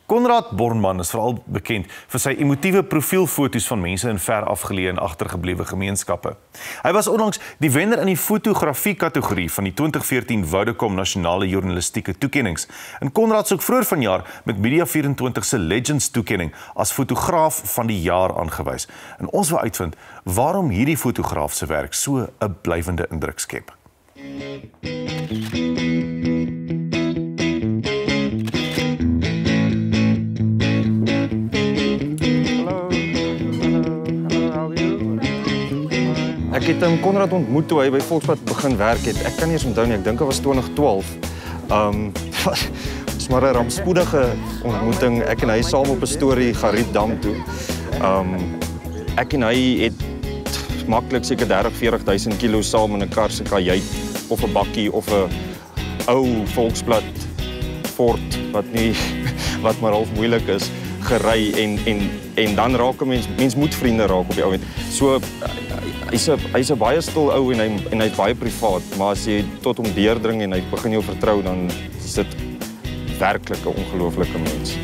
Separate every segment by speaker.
Speaker 1: Konrad Bornman is veral bekend vir sy emotiewe profielfoto's van mense in ver afgeleë en agtergeblewe gemeenskappe. Hy was onlangs die wenner in die fotografie-kategorie van die 2014 Vodacom Nasionale Journalistieke Toekennings. En Konrad is ook vroeër vanjaar met Media24 se Legends toekenning as fotograaf van die jaar aangewys. En ons wil uitvind waarom hierdie fotograaf se werk so 'n blywende indruk skep.
Speaker 2: Ek het Konrad ontmoet toe hy by Volksblad begin werk het. Ek kan nie eens onthou nie, ek dink dit was 2012. Het was maar 'n rampspoedige ontmoeting. Ek en hy saam op 'n storie Gariepdam toe. Ek en hy het maklik seker 30-40 000 kilo saam in 'n kar se kajuit of 'n bakkie of 'n ou Volksblad Ford wat maar half moeilik is gery en dan raak 'n mens moet vriende raak op die ou end. So hy's 'n baie stil ou en hy's baie privaat, maar as jy tot hom deurdring en hy begin jou vertrou, dan is dit werklik 'n ongelooflike mens.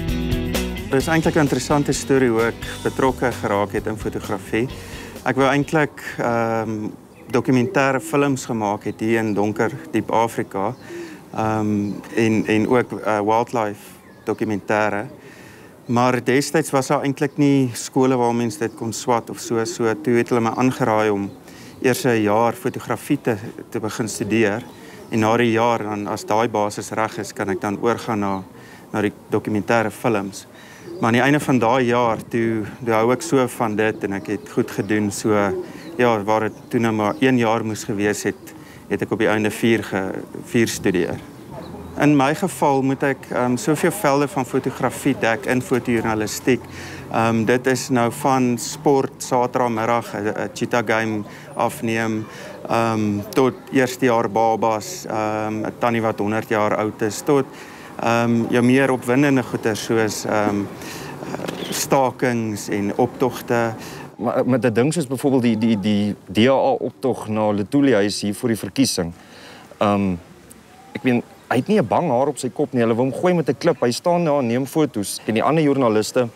Speaker 3: Dit is eintlik 'n interessante storie hoe ek betrokke geraak het in fotografie. Ek wou eintlik dokumentêre films gemaak het hier in donker diep Afrika en ook wildlife dokumentêre. Maar destyds was daar eintlik nie skole waar mense dit kon swat of so. So toe het hulle my aangeraai om eers 'n jaar fotografie te begin studeer. En na die jaar, dan, as daai basis reg is, kan ek dan oorgaan na die dokumentêre films. Maar aan die einde van daai jaar, toe hou ek so van dit en ek het goed gedoen. So ja, waar dit toe nou maar 1 jaar moes gewees het ek op die einde 4 studeer. In my geval moet ek soveel velde van fotografie dek in fotojournalistiek. Dit is nou van sport, saterdagmiddag 'n cheetah game afneem, tot eerstejaar babas, 'n tannie wat 100 jaar oud is, tot jou meer opwindende goeie soos stakings en optogte.
Speaker 2: Maar met 'n ding soos byvoorbeeld die DA-optog na Letoile huis hier voor die verkiesing. Ek weet hy het nie 'n bang haar op sy kop nie. Hulle wou hom gooi met 'n klip. Hy staan daar en neem foto's. En die ander joernaliste,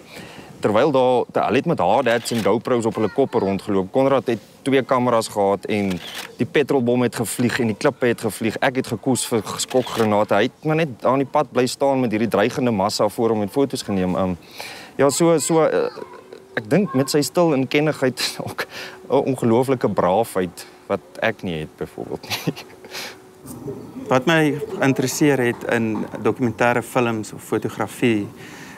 Speaker 2: terwyl hulle het met Hardhats en GoPros op hulle koppe rondgeloop. Konrad het 2 kameras gehad en die petrolbom het gevlieg en die klippe het gevlieg. Ek het gekoes vir skokgranate. Hy het maar net aan die pad bly staan met hierdie dreigende massa voor hom en foto's geneem. Ja, ek dink met sy stil inkennigheid ook 'n ongelooflike braafheid wat ek nie het byvoorbeeld nie.
Speaker 3: Wat my interesseer het in dokumentêre films of fotografie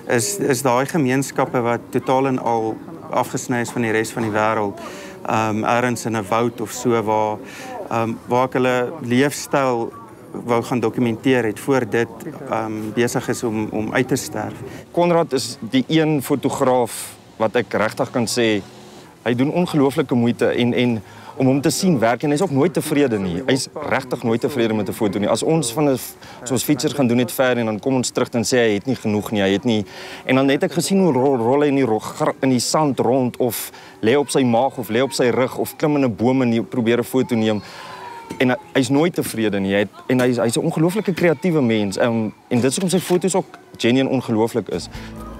Speaker 3: is daai gemeenskappe wat totaal en al afgesny is van die res van die wêreld. Ergens in 'n woud of so waar ek hulle leefstyl wou gaan dokumenteer het voor dit besig is om uit te sterf.
Speaker 2: Konrad is die een fotograaf wat ek regtig kan sê hy doen ongelooflike moeite en om hom te sien werk en hy's ook nooit tevrede nie. Hy's regtig nooit tevrede met 'n foto nie. As ons soos fietsers gaan doen net ver en dan kom ons terug en sê hy het nie genoeg nie, hy het nie. En dan het ek gesien hoe rol hy in die sand rond of lê op sy maag of lê op sy rug of klim in 'n boom en probeer 'n foto neem. En hy's nooit tevrede nie. En hy's 'n ongelooflike kreatiewe mens. En dit is hoekom sy foto's ook genuine ongelooflik is.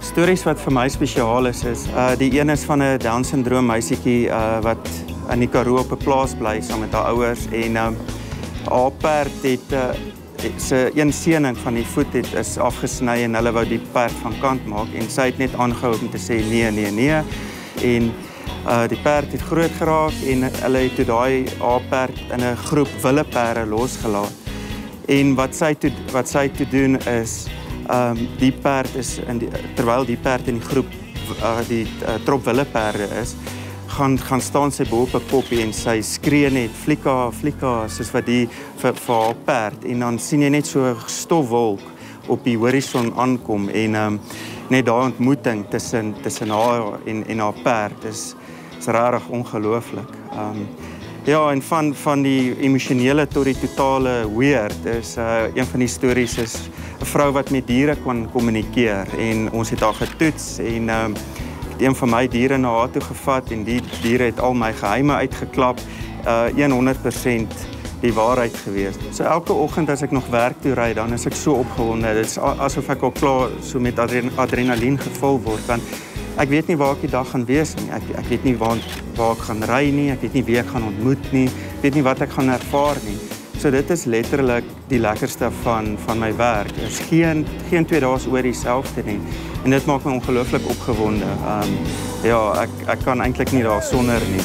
Speaker 3: Stories wat vir my spesiaal is die een is van 'n Down syndroom meisietjie wat in die Karoo op 'n plaas bly saam met haar ouers en haar perd het se een seening van die voet is afgesny en hulle wou die perd van kant maak en sy het net aangehou om te sê nee en die perd het groot geraak en hulle het toe haar perd in 'n groep wilde perde losgelaat en wat sy toe doen is die perd is terwyl die perd in die groep die trop wilde perde is gaan staan sy bo op 'n koppie en sy skree net flika soos wat die vir haar perd en dan sien jy net so 'n stofwolk op die horison aankom en net daai ontmoeting tussen haar en haar perd is regtig ongelooflik. Ja, en van die emosionele tot die totale weird is een van die stories is 'n vrou wat met diere kon kommunikeer en ons het haar getoets en een van my diere na haar toe gevat en die diere het al my geheime uitgeklap. 100% die waarheid gewees. So elke oggend as ek nog werk toe ry, dan is ek so opgewonde. Dit is asof ek al klaar so met adrenalien gevul word, want ek weet nie waar ek die dag gaan wees nie. Ek weet nie waar ek gaan ry nie, ek weet nie wie ek gaan ontmoet nie, ek weet nie wat ek gaan ervaar nie. So dit is letterlik die lekkerste van my werk. Er is geen 2 dae oor dieselfde nie. En dit maak my ongelooflik opgewonde. Ja, ek kan eintlik nie daar sonder nie.